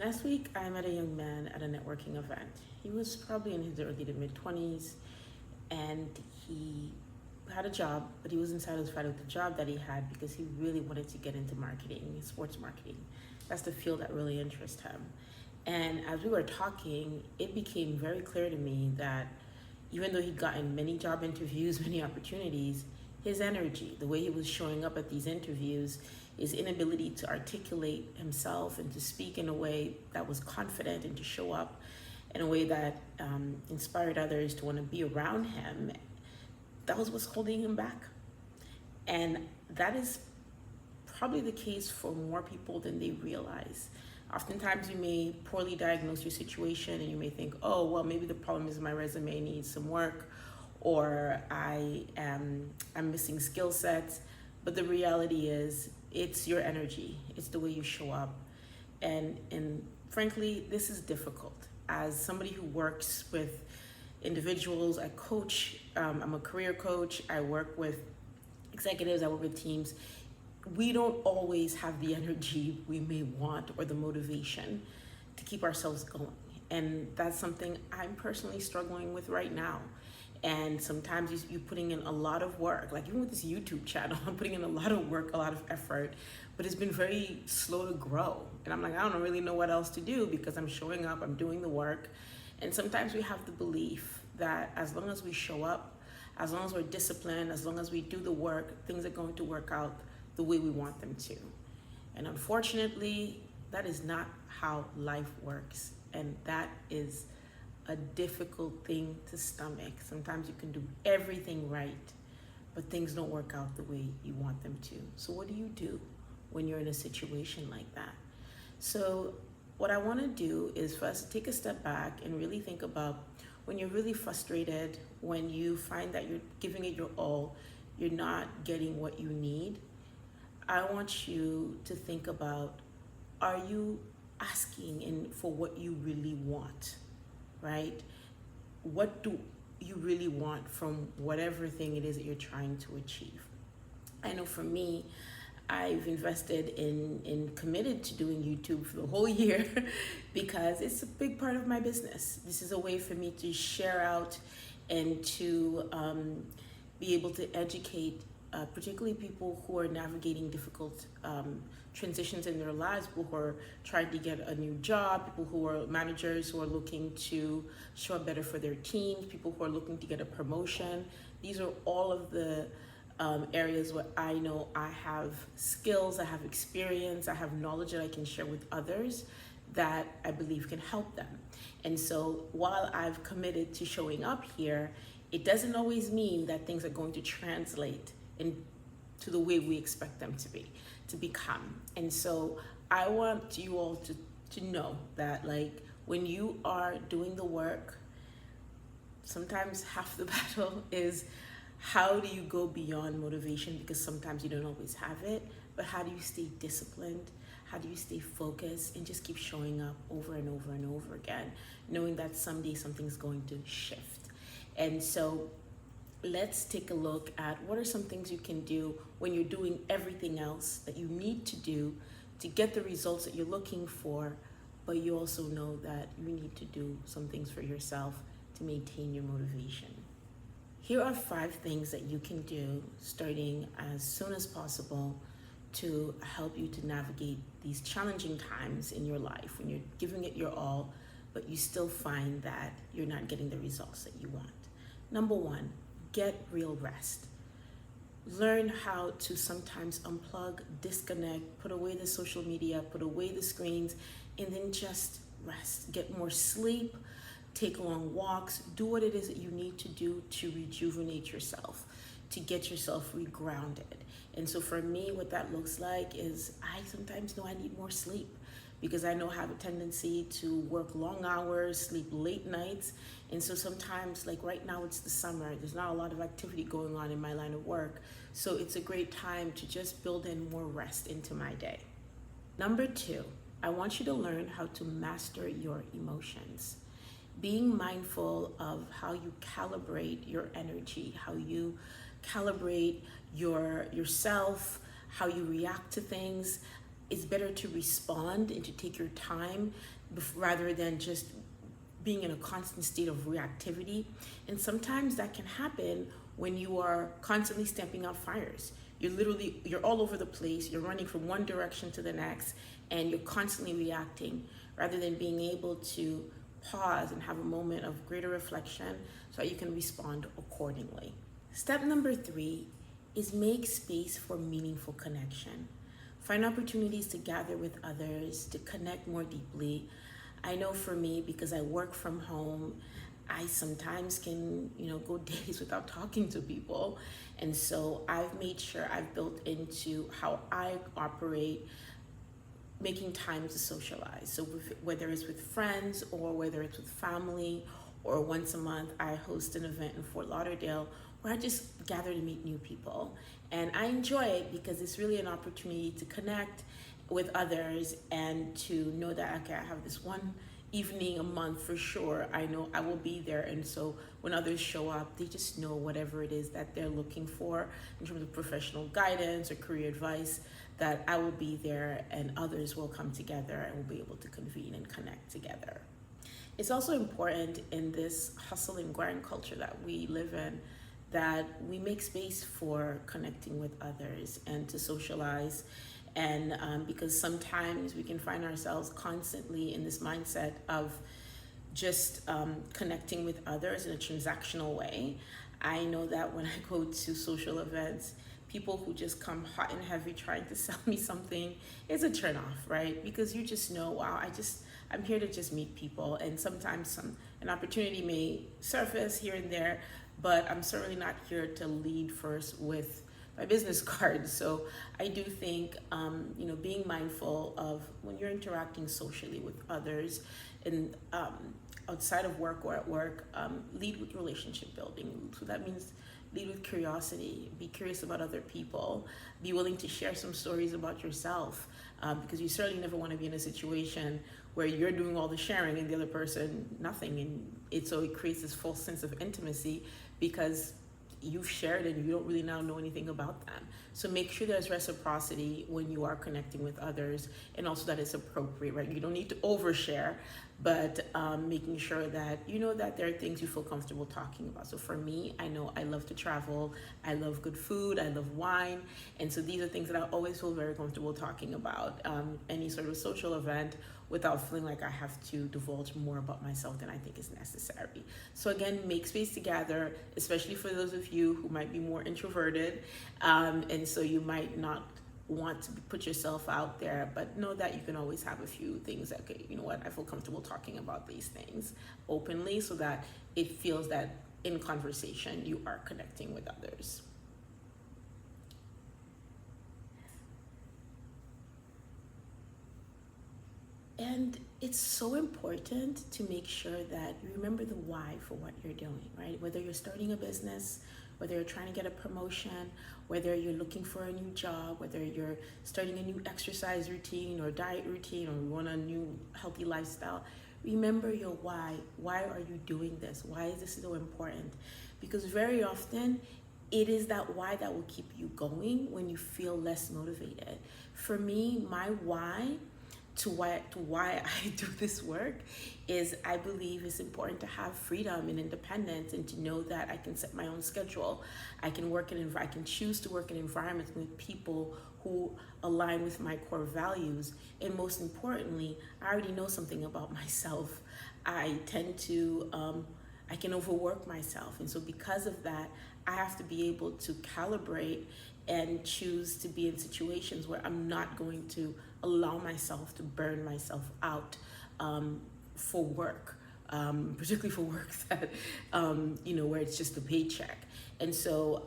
Last week, I met a young man at a networking event. He was probably in his early to mid 20s, and he had a job, but he wasn't satisfied with the job that he had because he really wanted to get into marketing, sports marketing. That's the field that really interests him. And as we were talking, it became very clear to me that even though he'd gotten many job interviews, many opportunities, his energy, the way he was showing up at these interviews, his inability to articulate himself and to speak in a way that was confident and to show up in a way that inspired others to want to be around him, that was what's holding him back. And that is probably the case for more people than they realize. Oftentimes you may poorly diagnose your situation and you may think, oh, well, maybe the problem is my resume needs some work, or I'm missing skill sets. But the reality is it's your energy, it's the way you show up. And frankly, this is difficult. As somebody who works with individuals, I coach, I'm a career coach, I work with executives, I work with teams. We don't always have the energy we may want or the motivation to keep ourselves going. And that's something I'm personally struggling with right now. And sometimes you're putting in a lot of work, like even with this YouTube channel, I'm putting in a lot of work, a lot of effort, but it's been very slow to grow. And I'm like, I don't really know what else to do because I'm showing up, I'm doing the work. And sometimes we have the belief that as long as we show up, as long as we're disciplined, as long as we do the work, things are going to work out the way we want them to. And unfortunately, that is not how life works. And that is a difficult thing to stomach. Sometimes you can do everything right, but things don't work out the way you want them to. So what do you do when you're in a situation like that? So what I want to do is for us to take a step back and really think about when you're really frustrated, when you find that you're giving it your all, you're not getting what you need. I want you to think about, are you asking for what you really want, right? What do you really want from whatever thing it is that you're trying to achieve? I know for me, I've invested in committed to doing YouTube for the whole year because it's a big part of my business. This is a way for me to share out and to be able to educate particularly people who are navigating difficult transitions in their lives, people who are trying to get a new job, people who are managers who are looking to show up better for their teams, people who are looking to get a promotion. These are all of the areas where I know I have skills, I have experience, I have knowledge that I can share with others that I believe can help them. And so while I've committed to showing up here, it doesn't always mean that things are going to translate into the way we expect them to become. And so I want you all to know that, like, when you are doing the work, sometimes half the battle is how do you go beyond motivation, because sometimes you don't always have it, but how do you stay disciplined? How do you stay focused and just keep showing up over and over and over again, knowing that someday something's going to shift? And so let's take a look at what are some things you can do when you're doing everything else that you need to do to get the results that you're looking for, but you also know that you need to do some things for yourself to maintain your motivation. Here are 5 things that you can do starting as soon as possible to help you to navigate these challenging times in your life when you're giving it your all, but you still find that you're not getting the results that you want. Number 1, get real rest. Learn how to sometimes unplug, disconnect, put away the social media, put away the screens, and then just rest. Get more sleep, take long walks, do what it is that you need to do to rejuvenate yourself, to get yourself regrounded. And so for me, what that looks like is I sometimes know I need more sleep because I know I have a tendency to work long hours, sleep late nights. And so sometimes, like right now, it's the summer. There's not a lot of activity going on in my line of work. So it's a great time to just build in more rest into my day. Number 2, I want you to learn how to master your emotions. Being mindful of how you calibrate your energy, how you calibrate yourself, how you react to things. it's better to respond and to take your time rather than just being in a constant state of reactivity. And sometimes that can happen when you are constantly stamping out fires. You're all over the place, you're running from one direction to the next, and you're constantly reacting rather than being able to pause and have a moment of greater reflection so that you can respond accordingly. Step number 3 is make space for meaningful connection. Find opportunities to gather with others, to connect more deeply. I know for me, because I work from home, I sometimes can, go days without talking to people. And so I've made sure I've built into how I operate, making time to socialize. So whether it's with friends or whether it's with family, or once a month, I host an event in Fort Lauderdale where I just gather to meet new people. And I enjoy it because it's really an opportunity to connect with others and to know that, okay, I have this one evening a month for sure. I know I will be there. And so when others show up, they just know whatever it is that they're looking for in terms of professional guidance or career advice, that I will be there and others will come together and we'll be able to convene and connect together. It's also important in this hustle and grind culture that we live in that we make space for connecting with others and to socialize. And because sometimes we can find ourselves constantly in this mindset of just connecting with others in a transactional way. I know that when I go to social events, people who just come hot and heavy trying to sell me something, it's a turn off, right? Because you just know, wow, I'm here to just meet people. And sometimes an opportunity may surface here and there, but I'm certainly not here to lead first with my business card. So I do think, being mindful of when you're interacting socially with others and outside of work or at work, lead with relationship building. So that means lead with curiosity, be curious about other people, be willing to share some stories about yourself, because you certainly never want to be in a situation where you're doing all the sharing and the other person nothing. And so it creates this false sense of intimacy because you've shared and you don't really now know anything about them. So make sure there's reciprocity when you are connecting with others, and also that it's appropriate, right? You don't need to overshare, but making sure that you know that there are things you feel comfortable talking about. So for me, I know I love to travel, I love good food, I love wine, and so these are things that I always feel very comfortable talking about. Any sort of social event, without feeling like I have to divulge more about myself than I think is necessary. So again, make space to gather, especially for those of you who might be more introverted, and so you might not want to put yourself out there, but know that you can always have a few things that, okay, you know what, I feel comfortable talking about these things openly so that it feels that in conversation you are connecting with others. And it's so important to make sure that you remember the why for what you're doing, right? Whether you're starting a business, whether you're trying to get a promotion, whether you're looking for a new job, whether you're starting a new exercise routine or diet routine, or you want a new healthy lifestyle, remember your why. Why are you doing this? Why is this so important? Because very often, it is that why that will keep you going when you feel less motivated. For me, my why to why I do this work is I believe it's important to have freedom and independence and to know that I can set my own schedule. I can choose to work in environments with people who align with my core values. And most importantly, I already know something about myself. I tend to, I can overwork myself. And so because of that, I have to be able to calibrate and choose to be in situations where I'm not going to allow myself to burn myself out for work, particularly for work that, where it's just a paycheck. And so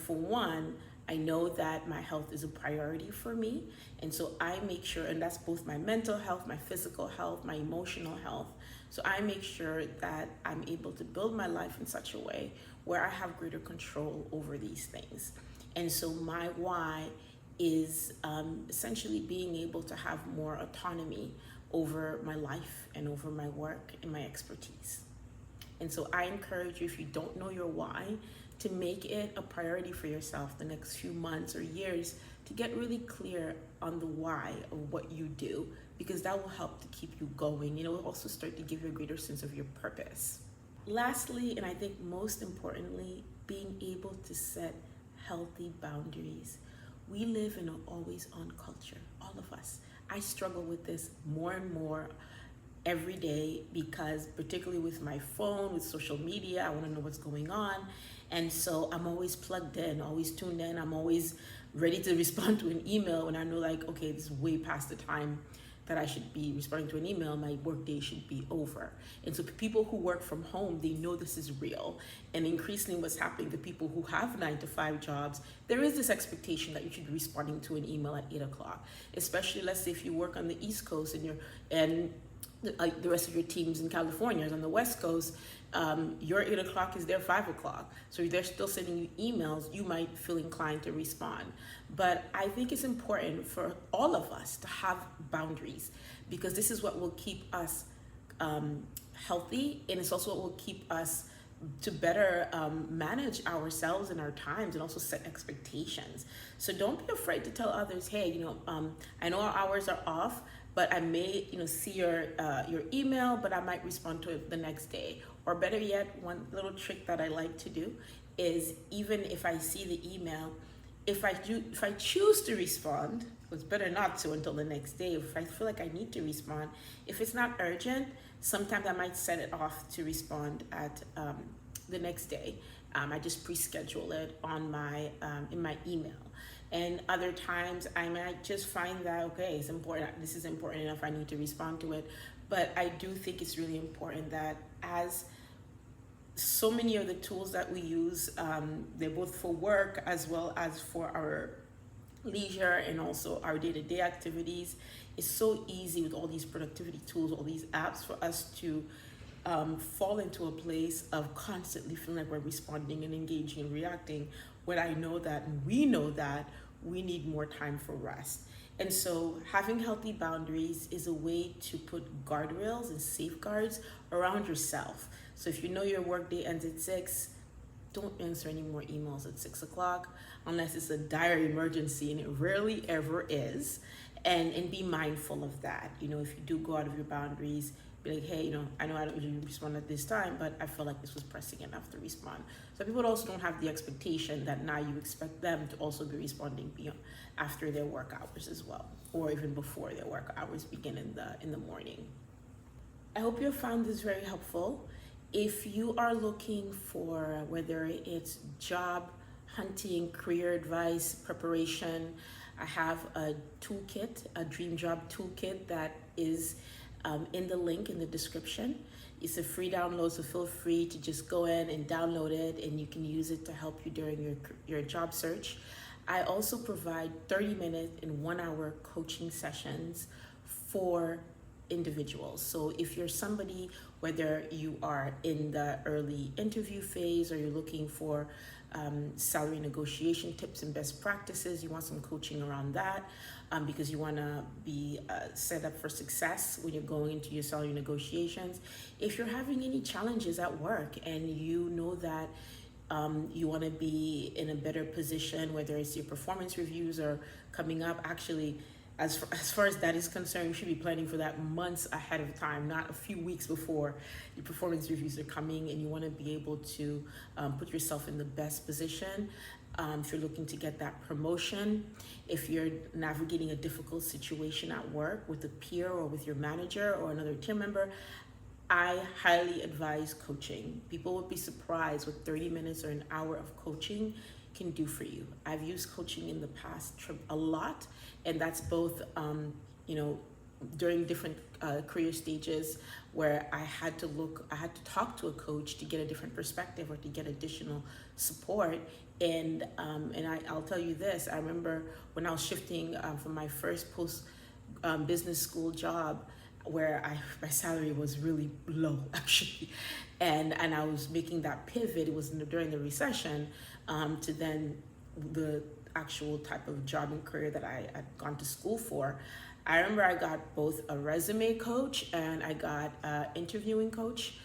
for one, I know that my health is a priority for me. And so I make sure, and that's both my mental health, my physical health, my emotional health. So I make sure that I'm able to build my life in such a way where I have greater control over these things. And so my why is essentially being able to have more autonomy over my life and over my work and my expertise. And so I encourage you, if you don't know your why, to make it a priority for yourself the next few months or years to get really clear on the why of what you do, because that will help to keep you going. It will also start to give you a greater sense of your purpose. Lastly, and I think most importantly, being able to set healthy boundaries. We live in an always on culture, all of us. I struggle with this more and more every day, because particularly with my phone, with social media, I want to know what's going on. And so I'm always plugged in, always tuned in. I'm always ready to respond to an email when I know, like, okay, this is way past the time that I should be responding to an email. My work day should be over. And so people who work from home, they know this is real. And increasingly what's happening, the people who have 9-to-5 jobs, there is this expectation that you should be responding to an email at 8 o'clock. Especially, let's say if you work on the East Coast and the rest of your teams in California is on the West Coast, your 8 o'clock is their 5 o'clock. So if they're still sending you emails, you might feel inclined to respond. But I think it's important for all of us to have boundaries, because this is what will keep us healthy, and it's also what will keep us to better manage ourselves and our times, and also set expectations. So don't be afraid to tell others, hey, I know our hours are off, but I may, see your email, but I might respond to it the next day. Or better yet, one little trick that I like to do is, even if I see the email, if I choose to respond, it's better not to until the next day. If I feel like I need to respond, if it's not urgent, sometimes I might set it off to respond at the next day. I just pre-schedule it on my in my email. And other times I might just find that, okay, it's important, this is important enough, I need to respond to it. But I do think it's really important that, as so many of the tools that we use, they're both for work as well as for our leisure and also our day-to-day activities. It's so easy with all these productivity tools, all these apps, for us to fall into a place of constantly feeling like we're responding and engaging and reacting, when I know that, and we know that, we need more time for rest. And so having healthy boundaries is a way to put guardrails and safeguards around yourself. So if you know your workday ends at 6, don't answer any more emails at 6 o'clock unless it's a dire emergency, and it rarely ever is. And be mindful of that. If you do go out of your boundaries, be like, hey, I know I don't usually respond at this time, but I feel like this was pressing enough to respond. So people also don't have the expectation that now you expect them to also be responding beyond after their work hours as well, or even before their work hours begin in the morning. I hope you found this very helpful. If you are looking for, whether it's job hunting, career advice, preparation, I have a toolkit, a dream job toolkit that is in the link in the description. It's a free download, so feel free to just go in and download it, and you can use it to help you during your job search. I also provide 30-minute and 1-hour coaching sessions for individuals. So if you're somebody, whether you are in the early interview phase, or you're looking for salary negotiation tips and best practices, you want some coaching around that, because you want to be set up for success when you're going into your salary negotiations. If you're having any challenges at work and you know that you want to be in a better position, whether it's your performance reviews are coming up, actually, as far as that is concerned, you should be planning for that months ahead of time, not a few weeks before your performance reviews are coming, and you want to be able to put yourself in the best position. If you're looking to get that promotion, if you're navigating a difficult situation at work with a peer or with your manager or another team member, I highly advise coaching. People would be surprised what 30 minutes or an hour of coaching can do for you. I've used coaching in the past a lot, and that's both during different career stages where I had to talk to a coach to get a different perspective or to get additional support. And I'll tell you this, I remember when I was shifting from my first post business school job, where my salary was really low actually, and I was making that pivot. It was during the recession, to then the actual type of job and career that I had gone to school for. I remember I got both a resume coach and I got an interviewing coach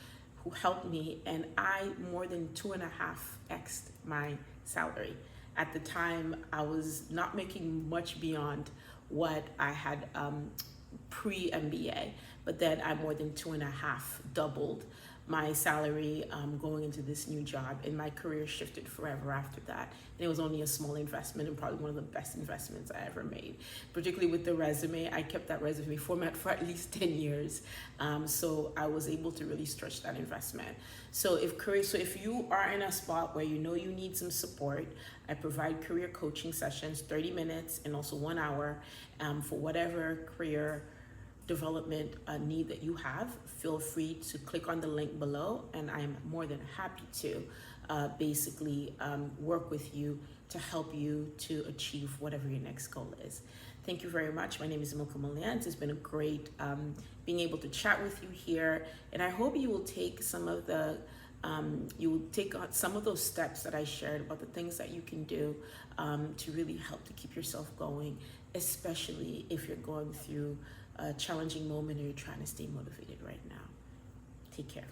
who helped me, and I more than 2.5x'd my salary. At the time, I was not making much beyond what I had pre-MBA, but then I more than 2.5 doubled my salary going into this new job, and my career shifted forever after that. And it was only a small investment, and probably one of the best investments I ever made. Particularly with the resume, I kept that resume format for at least 10 years. So I was able to really stretch that investment. So if you are in a spot where you know you need some support, I provide career coaching sessions, 30 minutes and also 1 hour for whatever career development need that you have. Feel free to click on the link below, and I'm more than happy to basically work with you to help you to achieve whatever your next goal is. Thank you very much. My name is Milka. It's been a great being able to chat with you here, and I hope you will take some of the some of those steps that I shared about the things that you can do to really help to keep yourself going, especially if you're going through a challenging moment or you're trying to stay motivated right now. Take care.